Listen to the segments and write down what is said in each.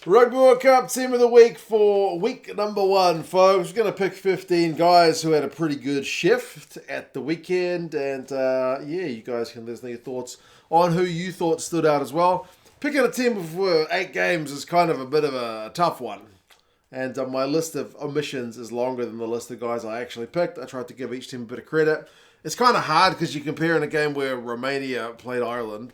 Rugby World Cup team of the week for week number 1, folks. We're going to pick 15 guys who had a pretty good shift at the weekend. And yeah, you guys can let us know your thoughts on who you thought stood out as well. Picking a team for 8 games is kind of a bit of a tough one. And my list of omissions is longer than the list of guys I actually picked. I tried to give each team a bit of credit. It's kind of hard because you're comparing a game where Romania played Ireland,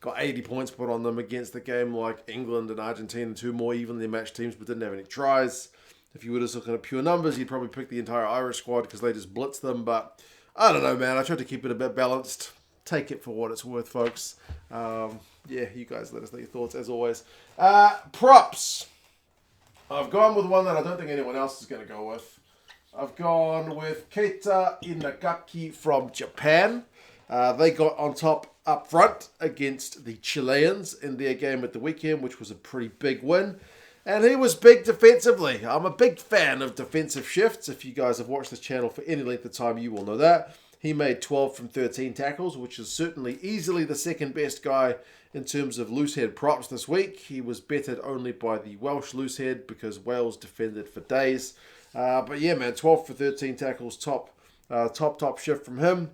got 80 points put on them against a game like England and Argentina, 2 more evenly matched teams but didn't have any tries. If you were just looking at pure numbers, you'd probably pick the entire Irish squad because they just blitzed them. But I don't know, man. I tried to keep it a bit balanced. Take it for what it's worth, folks. Yeah, you guys let us know your thoughts as always. Props. I've gone with one that I don't think anyone else is going to go with. I've gone with KEITA INAGAKI from Japan. They got on top up front against the Chileans in their game at the weekend, which was a pretty big win. And he was big defensively. I'm a big fan of defensive shifts. If you guys have watched this channel for any length of time, you will know that. He made 12 from 13 tackles, which is certainly easily the second best guy in terms of loosehead props this week. He was bettered only by the Welsh loosehead because Wales defended for days. But yeah, man, 12 for 13 tackles, top shift from him.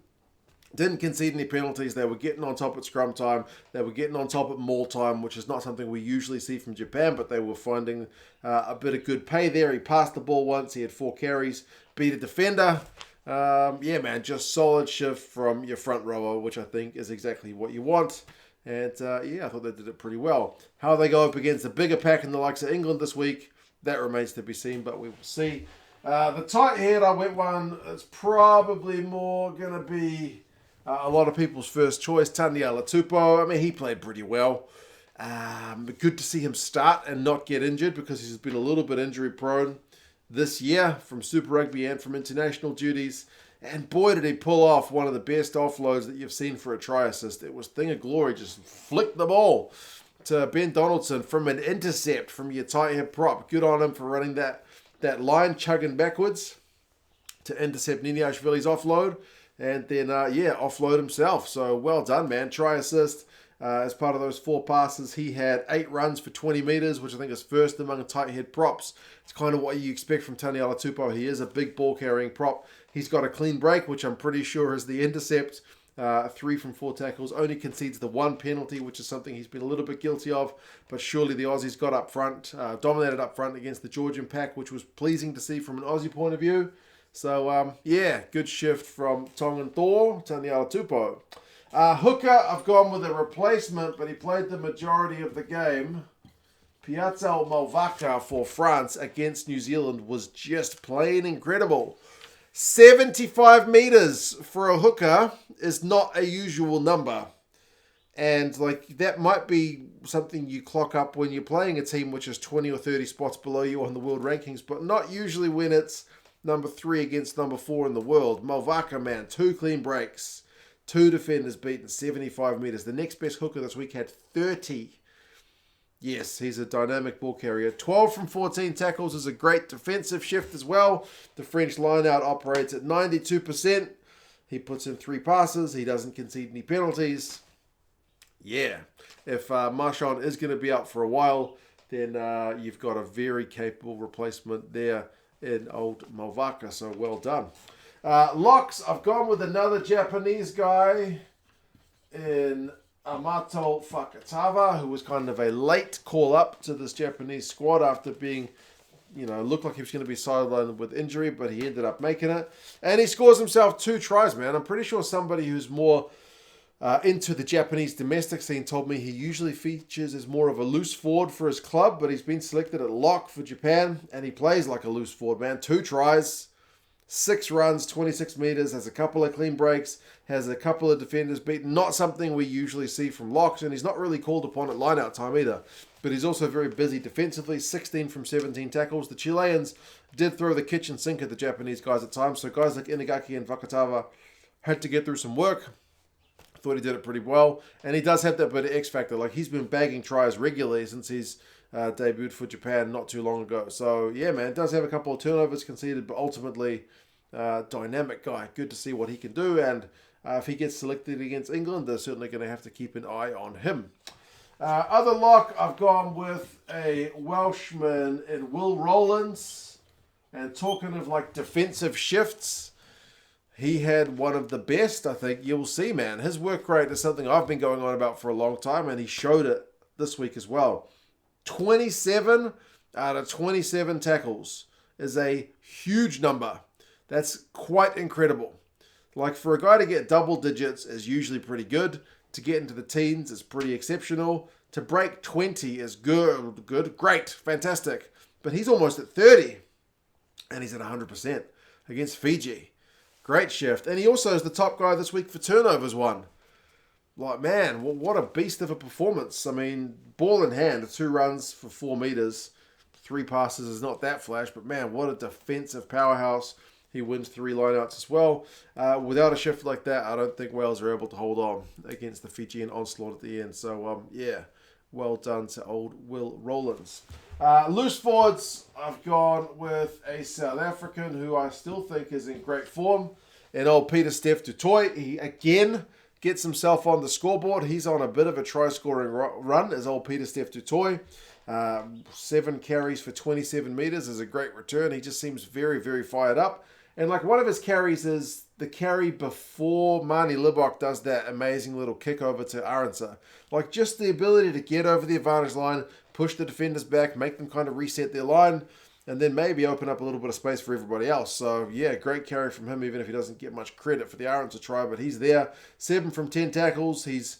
Didn't concede any penalties. They were getting on top at scrum time. They were getting on top at maul time, which is not something we usually see from Japan, but they were finding a bit of good pay there. He passed the ball once. He had 4 carries, beat a defender. Yeah, man, just solid shift from your front rower, which I think is exactly what you want. And yeah, I thought they did it pretty well. How they go up against a bigger pack in the likes of England this week, that remains to be seen, but we will see. The tight head, I went one. It's probably more going to be a lot of people's first choice, TANIELA TUPOU. I mean, he played pretty well. Good to see him start and not get injured because he's been a little bit injury prone this year from Super Rugby and from international duties. And boy, did he pull off one of the best offloads that you've seen for a try assist. It was thing of glory. Just flicked the ball to Ben Donaldson from an intercept from your tight head prop. Good on him for running that line, chugging backwards to intercept Niniashvili's offload. And then, yeah, offload himself. So well done, man. Try assist. As part of those 4 passes, he had 8 runs for 20 meters, which I think is first among tight head props. It's kind of what you expect from TANIELA TUPOU. He is a big ball carrying prop. He's got a clean break, which I'm pretty sure is the intercept. 3 from 4 tackles. Only concedes the 1 penalty, which is something he's been a little bit guilty of. But surely the Aussies got up front, dominated up front against the Georgian pack, which was pleasing to see from an Aussie point of view. So, yeah, good shift from Tongan Thor, TANIELA TUPOU. Hooker, I've gone with a replacement, but he played the majority of the game. Piazza Malvaca for France against New Zealand was just plain incredible. 75 meters for a hooker is not a usual number. And like that might be something you clock up when you're playing a team which is 20 or 30 spots below you on the world rankings, but not usually when it's number 3 against number 4 in the world. Malvaca, man, 2 clean breaks. 2 defenders beaten, 75 meters. The next best hooker this week had 30. Yes, he's a dynamic ball carrier. 12 from 14 tackles is a great defensive shift as well. The French lineout operates at 92%. He puts in 3 passes. He doesn't concede any penalties. Yeah, if Marchand is going to be out for a while, then you've got a very capable replacement there in old Malvaca. So well done. Locks, I've gone with another Japanese guy in AMATO FAKATAVA, who was kind of a late call-up to this Japanese squad after being, looked like he was going to be sidelined with injury, but he ended up making it. And he scores himself 2 tries, man. I'm pretty sure somebody who's more into the Japanese domestic scene told me he usually features as more of a loose forward for his club, but he's been selected at lock for Japan, and he plays like a loose forward, man. 2 tries. 6 runs, 26 meters, has a couple of clean breaks, has a couple of defenders beaten. Not something we usually see from locks, and he's not really called upon at line-out time either. But he's also very busy defensively, 16 from 17 tackles. The Chileans did throw the kitchen sink at the Japanese guys at times, so guys like Inagaki and Fakatava had to get through some work. Thought he did it pretty well, and he does have that bit of X factor. Like, he's been bagging tries regularly since he's debuted for Japan not too long ago. So yeah, man, does have a couple of turnovers conceded, but ultimately dynamic guy. Good to see what he can do, and if he gets selected against England, they're certainly going to have to keep an eye on him. Other lock, I've gone with a Welshman in Will Rowlands. And talking of like defensive shifts, he had one of the best, I think. You'll see, man. His work rate is something I've been going on about for a long time, and he showed it this week as well. 27 out of 27 tackles is a huge number. That's quite incredible. Like, for a guy to get double digits is usually pretty good. To get into the teens is pretty exceptional. To break 20 is good, great, fantastic. But he's almost at 30. And he's at 100% against Fiji. Great shift. And he also is the top guy this week for turnovers won. Like, man, what a beast of a performance. I mean, ball in hand, 2 runs for 4 meters. 3 passes is not that flash. But, man, what a defensive powerhouse. He wins 3 lineouts as well. Without a shift like that, I don't think Wales are able to hold on against the Fijian onslaught at the end. So, yeah, well done to old Will Rowlands. Loose forwards, I've gone with a South African who I still think is in great form. And old Pieter-Steph du Toit, he again gets himself on the scoreboard. He's on a bit of a try-scoring run as old Pieter-Steph du Toit. 7 carries for 27 meters is a great return. He just seems very, very fired up. And like one of his carries is the carry before Mani Libbok does that amazing little kick over to Arendse. Like just the ability to get over the advantage line, push the defenders back, make them kind of reset their line, and then maybe open up a little bit of space for everybody else. So yeah, great carry from him, even if he doesn't get much credit for the Arendse try, but he's there. 7 from 10 tackles. He's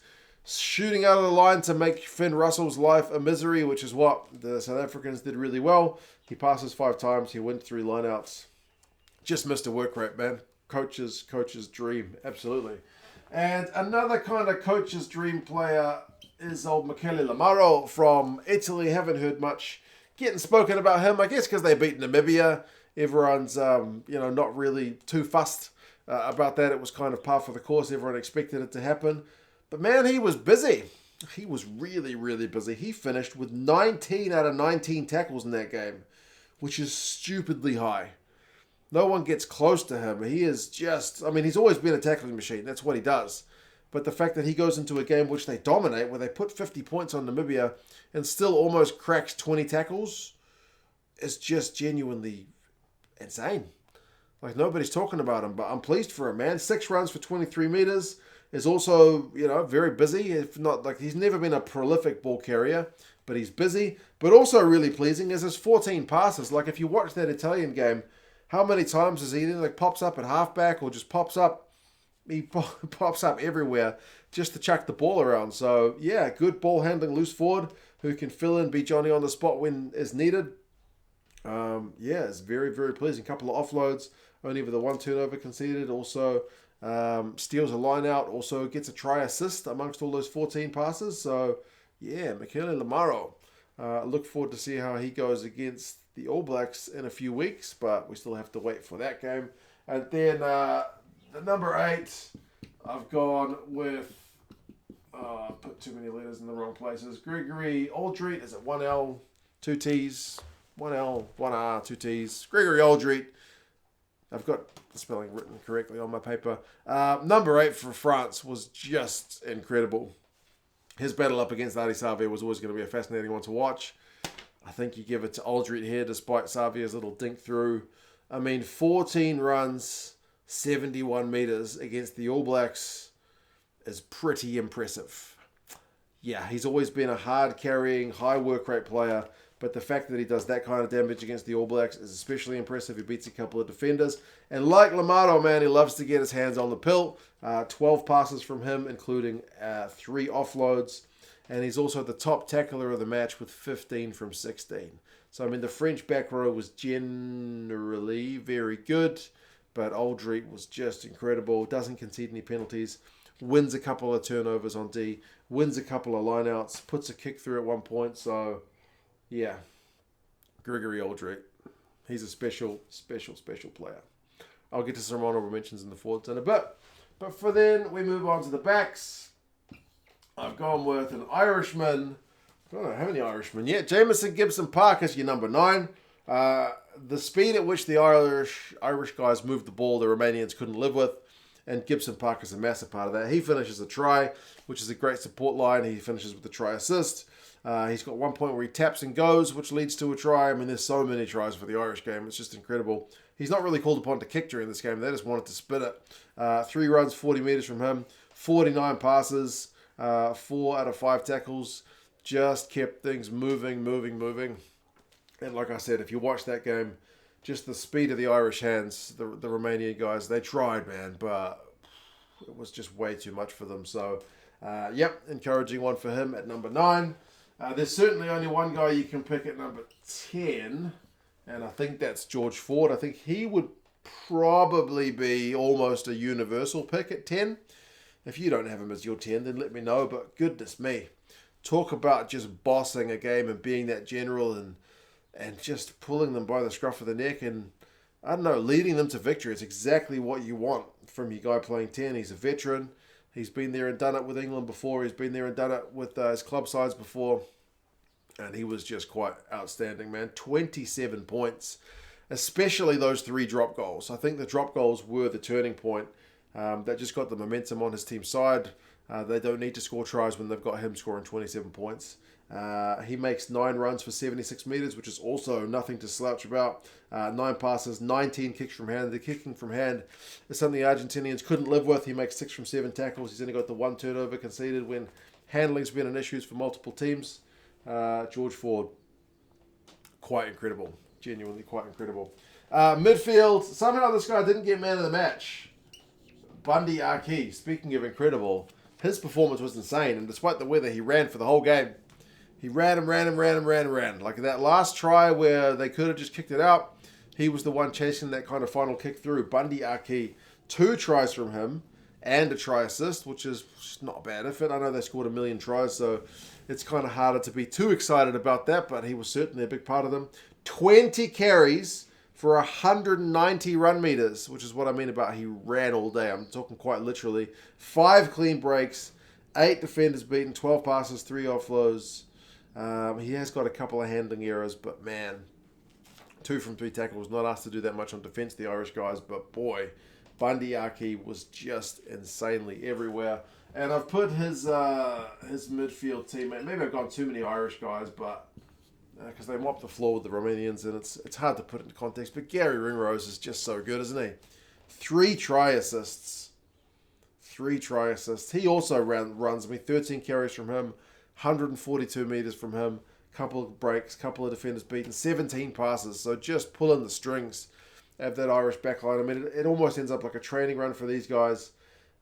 shooting out of the line to make Finn Russell's life a misery, which is what the South Africans did really well. He passes 5 times. He went 3 lineouts. Just missed a work rate, man. Coach's dream, absolutely. And another kind of coach's dream player is old Michele LAMARO from Italy. Haven't heard much getting spoken about him. I guess because they beat Namibia. Everyone's, not really too fussed about that. It was kind of par for the course. Everyone expected it to happen. But man, he was busy. He was really, really busy. He finished with 19 out of 19 tackles in that game, which is stupidly high. No one gets close to him. He is just, he's always been a tackling machine. That's what he does. But the fact that he goes into a game which they dominate, where they put 50 points on Namibia and still almost cracks 20 tackles, is just genuinely insane. Like, nobody's talking about him, but I'm pleased for him, man. 6 runs for 23 meters is also, very busy. If not, like, he's never been a prolific ball carrier, but he's busy. But also really pleasing is his 14 passes. Like, if you watch that Italian game, how many times is he either like pops up at halfback or just pops up? He pops up everywhere just to chuck the ball around. So, yeah, good ball handling loose forward who can fill in, be Johnny on the spot when is needed. It's very, very pleasing. Couple of offloads, only with the 1 turnover conceded. Also, steals a line out, also gets a try assist amongst all those 14 passes. So, yeah, Michele LAMARO. Look forward to see how he goes against the All Blacks in a few weeks, but we still have to wait for that game. And then the number 8, I've gone with, put too many letters in the wrong places. Gregory ALLDRITT, is it 1L, 2 T's, 1L, 1R, 2 T's. Gregory ALLDRITT. I've got the spelling written correctly on my paper. Number 8 for France was just incredible. His battle up against Ardie Savea was always going to be a fascinating one to watch. I think you give it to ALLDRITT here, despite Savia's little dink through. 14 runs, 71 meters against the All Blacks is pretty impressive. Yeah, he's always been a hard-carrying, high work rate player, but the fact that he does that kind of damage against the All Blacks is especially impressive. He beats a couple of defenders. And like LAMARO, man, he loves to get his hands on the pill. 12 passes from him, including 3 offloads. And he's also the top tackler of the match with 15 from 16. So, the French back row was generally very good, but ALLDRITT was just incredible. Doesn't concede any penalties. Wins a couple of turnovers on D. Wins a couple of lineouts. Puts a kick through at one point. So, yeah. Gregory ALLDRITT. He's a special, special, special player. I'll get to some honorable mentions in the forwards in a bit. But for then, we move on to the backs. I've gone with an Irishman. I don't have any Irishmen yet. Jamison GIBSON-PARK is your number 9. The speed at which the Irish guys moved the ball, the Romanians couldn't live with. and GIBSON-PARK is a massive part of that. He finishes a try, which is a great support line. He finishes with the try assist. He's got one point where he taps and goes, which leads to a try. I mean, there's so many tries for the Irish game. It's just incredible. He's not really called upon to kick during this game. They just wanted to spin it. 3 runs, 40 metres from him. 49 passes, 4 out of 5 tackles. Just kept things moving. And like I said, if you watch that game, just the speed of the Irish hands, the Romanian guys, they tried, man, but it was just way too much for them. So, yep, encouraging one for him at number 9. There's certainly only one guy you can pick at number 10, and I think that's George Ford. I think he would probably be almost a universal pick at 10. If you don't have him as your 10, then let me know, but goodness me. Talk about just bossing a game and being that general and just pulling them by the scruff of the neck and, I don't know, leading them to victory. It's exactly what you want from your guy playing 10. He's a veteran. He's been there and done it with England before. He's been there and done it with his club sides before. And he was just quite outstanding, man. 27 points, especially those 3 drop goals. I think the drop goals were the turning point that just got the momentum on his team's side. They don't need to score tries when they've got him scoring 27 points. He makes 9 runs for 76 metres, which is also nothing to slouch about. 9 passes, 19 kicks from hand. The kicking from hand is something the Argentinians couldn't live with. He makes 6 from 7 tackles. He's only got the 1 turnover conceded when handling's been an issue for multiple teams. George Ford, quite incredible. Genuinely quite incredible. Midfield, somehow this guy didn't get man of the match. Bundee Aki, speaking of incredible, his performance was insane, and despite the weather, he ran for the whole game. He ran. Like that last try where they could have just kicked it out, he was the one chasing that kind of final kick through. Bundee Aki, 2 tries from him and a try assist, which is just not a bad effort. I know they scored 1 million tries, so it's kind of harder to be too excited about that, but he was certainly a big part of them. 20 carries for 190 run meters, which is what I mean about he ran all day. I'm talking quite literally. 5 clean breaks, 8 defenders beaten, 12 passes, 3 offloads. He has got a couple of handling errors, but man, 2 from 3 tackles. Not asked to do that much on defense, the Irish guys, but boy, Bundee Aki was just insanely everywhere. And I've put his midfield teammate. Maybe I've got too many Irish guys, but because they mop the floor with the Romanians, and it's hard to put into context. But Gary Ringrose is just so good, isn't he? 3 try assists. 3 try assists. He also runs. 13 carries from him, 142 meters from him, couple of breaks, couple of defenders beaten, 17 passes. So just pulling the strings of that Irish backline. I mean, it almost ends up like a training run for these guys.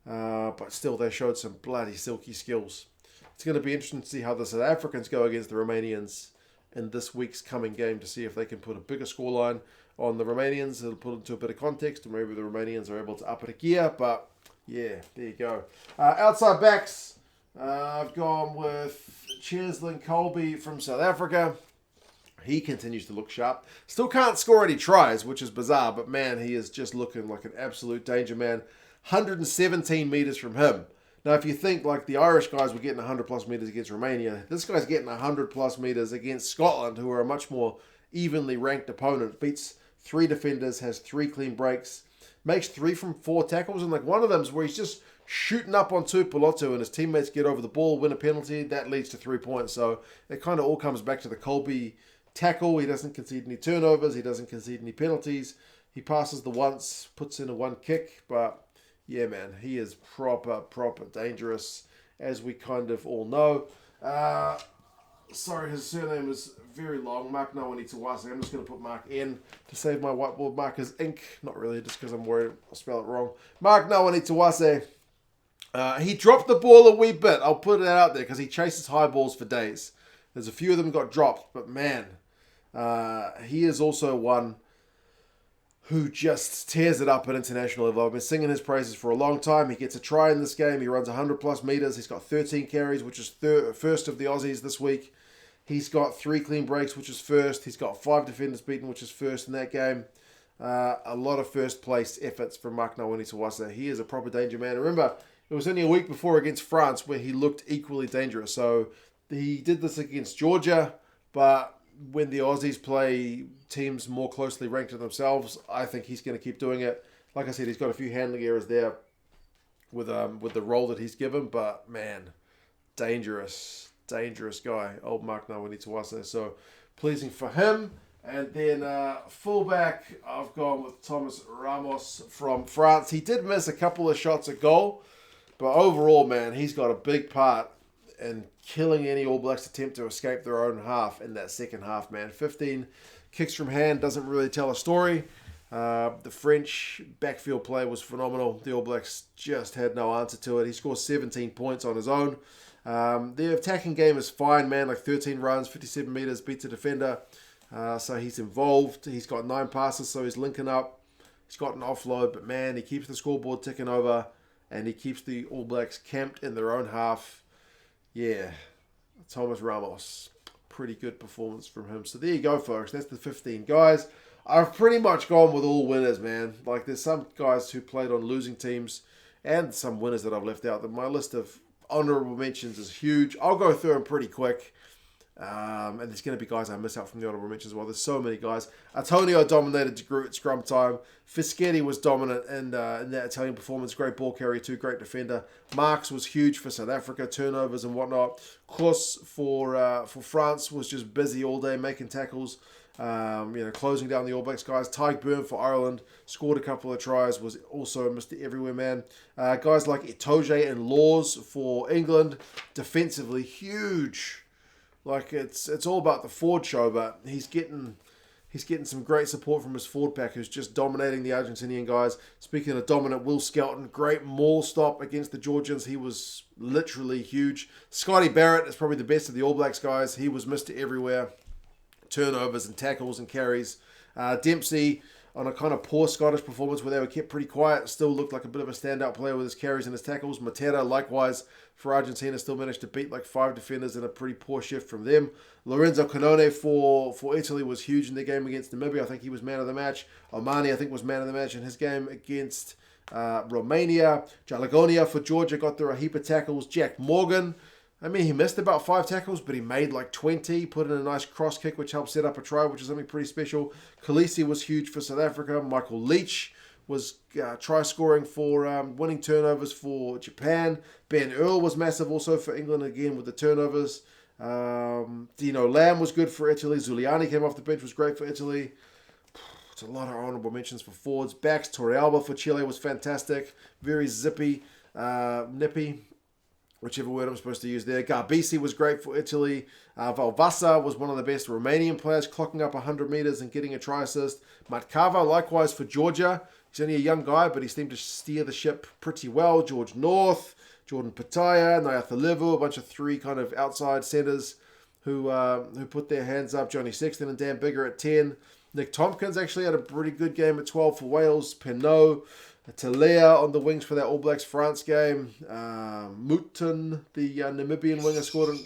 But still, they showed some bloody silky skills. It's going to be interesting to see how the South Africans go against the Romanians in this week's coming game to see if they can put a bigger scoreline on the Romanians. It'll put it into a bit of context, and maybe the Romanians are able to up it a gear. But yeah, there you go. Outside backs, I've gone with Cheslin Colby from South Africa. He continues to look sharp. Still can't score any tries, which is bizarre, but man, he is just looking like an absolute danger man. 117 metres from him. Now, if you think like the Irish guys were getting 100 plus metres against Romania, this guy's getting 100 plus metres against Scotland, who are a much more evenly ranked opponent. Beats 3 defenders, has 3 clean breaks, makes 3 from 4 tackles, and like one of them's where he's just shooting up on Tuipulotu and his teammates get over the ball, win a penalty, that leads to 3 points. So it kind of all comes back to the Colby tackle. He doesn't concede any turnovers, he doesn't concede any penalties. He passes the once, puts in a 1 kick, but yeah, man, he is proper dangerous, as we kind of all know. Sorry, his surname is very long. Mark Nawani-Tawase. I'm just going to put Mark N to save my whiteboard markers ink. Not really, just because I'm worried I'll spell it wrong. Mark Nawani-Tawase. He dropped the ball a wee bit. I'll put it out there because he chases high balls for days. There's a few of them got dropped, but man, he is also one who just tears it up at international level. I've been singing his praises for a long time. He gets a try in this game. He runs 100 plus meters. He's got 13 carries, which is first of the Aussies this week. He's got 3 clean breaks, which is first. He's got 5 defenders beaten, which is first in that game. A lot of first place efforts from Mark Nawani-Tawase. He is a proper danger man. Remember, it was only a week before against France where he looked equally dangerous. So he did this against Georgia, but when the Aussies play teams more closely ranked to themselves, I think he's going to keep doing it. Like I said, he's got a few handling errors there. with the role that he's given. But man, dangerous guy. Old Mark Nawinituwase. So pleasing for him. And then fullback, I've gone with Thomas Ramos from France. He did miss a couple of shots at goal, but overall, man, he's got a big part in killing any All Blacks attempt to escape their own half in that second half, man. 15 kicks from hand doesn't really tell a story. The French backfield play was phenomenal. The All Blacks just had no answer to it. He scored 17 points on his own. The attacking game is fine, man, like 13 runs, 57 metres, beats a defender. So he's involved. He's got 9 passes, so he's linking up. He's got an offload, but man, he keeps the scoreboard ticking over, and he keeps the All Blacks camped in their own half. Yeah, Thomas Ramos. Pretty good performance from him. So there you go, folks. That's the 15 guys. I've pretty much gone with all winners, man. Like, there's some guys who played on losing teams and some winners that I've left out. My list of honourable mentions is huge. I'll go through them pretty quick. And there's going to be guys I miss out from the honourable mentions as well. There's so many guys. Antonio dominated at scrum time. Fischetti was dominant in that Italian performance. Great ball carrier too. Great defender. Marks was huge for South Africa. Turnovers and whatnot. Klos for France was just busy all day making tackles. Closing down the All Blacks guys. Tyke Byrne for Ireland scored a couple of tries. Was also Mr. Everywhere man. Guys like Itoje and Laws for England. Defensively huge. Like, it's all about the forward show, but he's getting some great support from his forward pack, who's just dominating the Argentinian guys. Speaking of dominant, Will Skelton, great maul stop against the Georgians. He was literally huge. Scotty Barrett is probably the best of the All Blacks guys. He was Mr. Everywhere. Turnovers and tackles and carries. Dempsey, on a kind of poor Scottish performance where they were kept pretty quiet, still looked like a bit of a standout player with his carries and his tackles. Matera, likewise, for Argentina, still managed to beat like 5 defenders in a pretty poor shift from them. Lorenzo Canone for Italy was huge in their game against Namibia. I think he was man of the match. Omani, I think, was man of the match in his game against Romania. Jalagonia for Georgia got through a heap of tackles. Jack Morgan, I mean, he missed about 5 tackles, but he made like 20. Put in a nice cross kick, which helped set up a try, which is something pretty special. Khaleesi was huge for South Africa. Michael Leach was try scoring for winning turnovers for Japan. Ben Earl was massive also for England again with the turnovers. Dino Lamb was good for Italy. Zuliani came off the bench, was great for Italy. It's a lot of honourable mentions for forwards. Backs, Torrealba for Chile was fantastic. Very zippy, nippy. Whichever word I'm supposed to use there. Garbisi was great for Italy. Valvasa was one of the best Romanian players, clocking up 100 metres and getting a try assist. Matkava, likewise for Georgia. He's only a young guy, but he seemed to steer the ship pretty well. George North, Jordan Pataya, Nyatha a bunch of 3 kind of outside centres who put their hands up. Johnny Sexton and Dan Bigger at 10. Nick Tompkins actually had a pretty good game at 12 for Wales. Pinot, Talea on the wings for that All Blacks France game. Mouton, the Namibian winger, scored a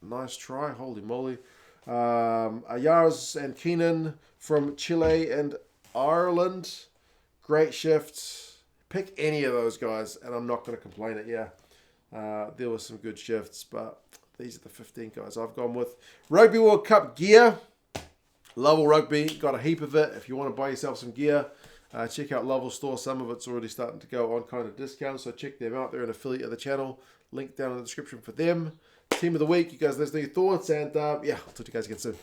nice try. Holy moly. Ayars and Keenan from Chile and Ireland. Great shift. Pick any of those guys, and I'm not going to complain at you. There were some good shifts, but these are the 15 guys I've gone with. Rugby World Cup gear. Lovell Rugby. Got a heap of it. If you want to buy yourself some gear, check out Lovell Store. Some of it's already starting to go on kind of discount, so check them out. They're an affiliate of the channel. Link down in the description for them. Team of the week. You guys, let us know your thoughts, and yeah, I'll talk to you guys again soon.